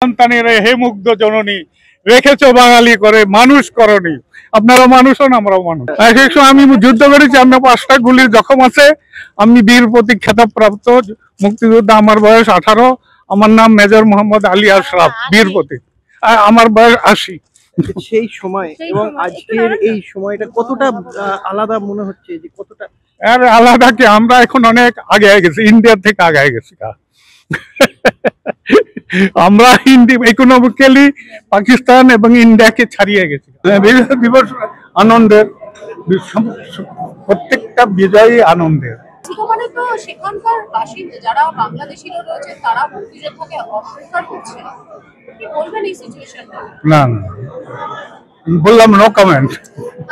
সন্তানের হে মুগ্ধ জননী রেখেছো বাঙালি করে মানুষ করনি। আপনারা মানুষ হন, আমরাও মানুষ। এক এক সময় আমি যুদ্ধ করেছি, আমরা 5টা গুলির জখম আছে। আমি বীর প্রতীক খেতাবপ্রাপ্ত মুক্তিযোদ্ধা। আমার বয়স 18। আমার নাম মেজর মোহাম্মদ আলী আশরাফ, বীর প্রতীক। আমার বয়স 80। সেই সময় এবং আজকের এই সময়টা কতটা আলাদা মনে হচ্ছে, যে কতটা আর আলাদা কি, আমরা এখন অনেক আগে গেছি, ইন্ডিয়ার থেকে আগে গেছি। আমরা ইকোনমিক্যালি পাকিস্তান এবং ইন্ডিয়াকে ছাড়িয়ে গেছি। বিজয় দিবস আনন্দের, প্রত্যেকটা বিজয়ী আনন্দের। মানে তো সেখানকার বাসিন্দা যারা বাংলাদেশিরা রয়েছে তারা মুক্তিযোদ্ধাকে অস্বীকার করছে, কি বলবেন এই সিচুয়েশনটা? না বললাম, নো কমেন্ট।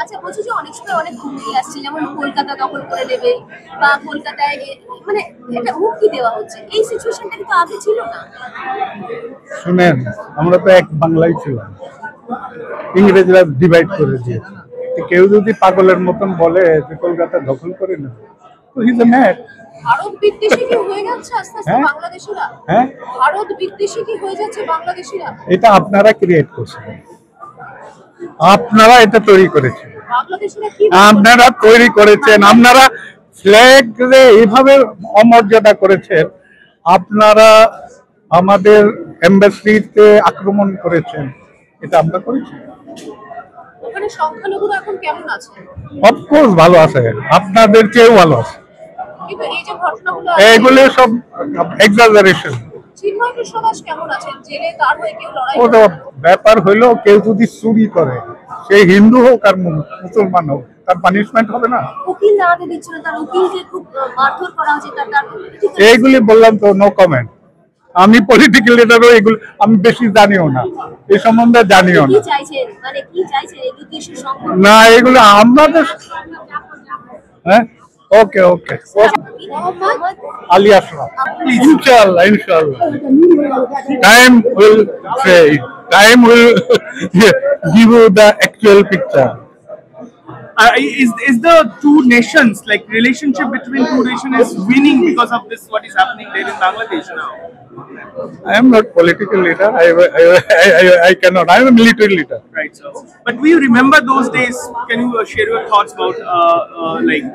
আচ্ছা, বলছি যে অনেক সময় অনেক হুমকি আসছে, যেমন কলকাতা দখল করে নেবে বা কলকাতায় মানে এটা হুমকি দেওয়া হচ্ছে, এই সিচুয়েশনটা কিন্তু আগে ছিল না। শুনেন, আমরা তো এক বাংলায় ছিলাম, ইংরেজরা ডিভাইড করে দিয়েছে। কেউ যদি পাগলের মতন বলে যে কলকাতা দখল করে নেবে, তো he is a mad. Bharat বিদ্বেষী কি হয়ে যাচ্ছে আস্তে আস্তে বাংলাদেশিরা? হ্যাঁ, ভারত বিদ্বেষী কি হয়ে যাচ্ছে বাংলাদেশিরা? এটা আপনারা ক্রিয়েট করছেন, আপনারা এটা তৈরি করেছেন, আপনারা তৈরি করেছেন। আপনারা ফ্ল্যাগ এইভাবে অমর্যাদা করেছেন, আপনারা আমাদের এমবাসিতে আক্রমণ করেছেন, এটা আমরা করেছি। ওখানে সংখ্যালঘুরা এখন কেমন আছে? অফকোর্স ভালো আছে, আপনাদের চেয়েও ভালো আছে। কিন্তু এই যে ঘটনাগুলো এইগুলো সব এক্সাজারেশন। চিন্ময় কৃষ্ণ দাস কেমন আছেন? জেলে তার হয়ে কেউ লড়াই ওটা ব্যাপার হইলো, কেউ যদি চুরি করে, সে হিন্দু হোক আর মুসলমান হোক, তার পানিশমেন্ট হবে না? উকিল দাঁড়াতে দিচ্ছিল, তার উকিলকে খুব মারধর করা হচ্ছে, এইগুলি বললাম তো, নো কমেন্ট। আমি পলিটিক্যাল লিডারও এগুলো আমি বেশি জানিও না, এই সম্বন্ধে জানিও না। মানে কি চাইছেন এই দুদেশের সম্পর্ক? না, এগুলো আমাদের। হ্যাঁ, ওকে ওকে। আলী আশরাফ, ইনশাআল্লাহ ইনশাআল্লাহ। Time will say, time will give you the actual picture. Is the two nations, like relationship between two nations, is winning because of this? What is happening there in Bangladesh now? I am not political leader. I cannot. I am a military leader. Right, sir. But do you remember those days? Can you share your thoughts about like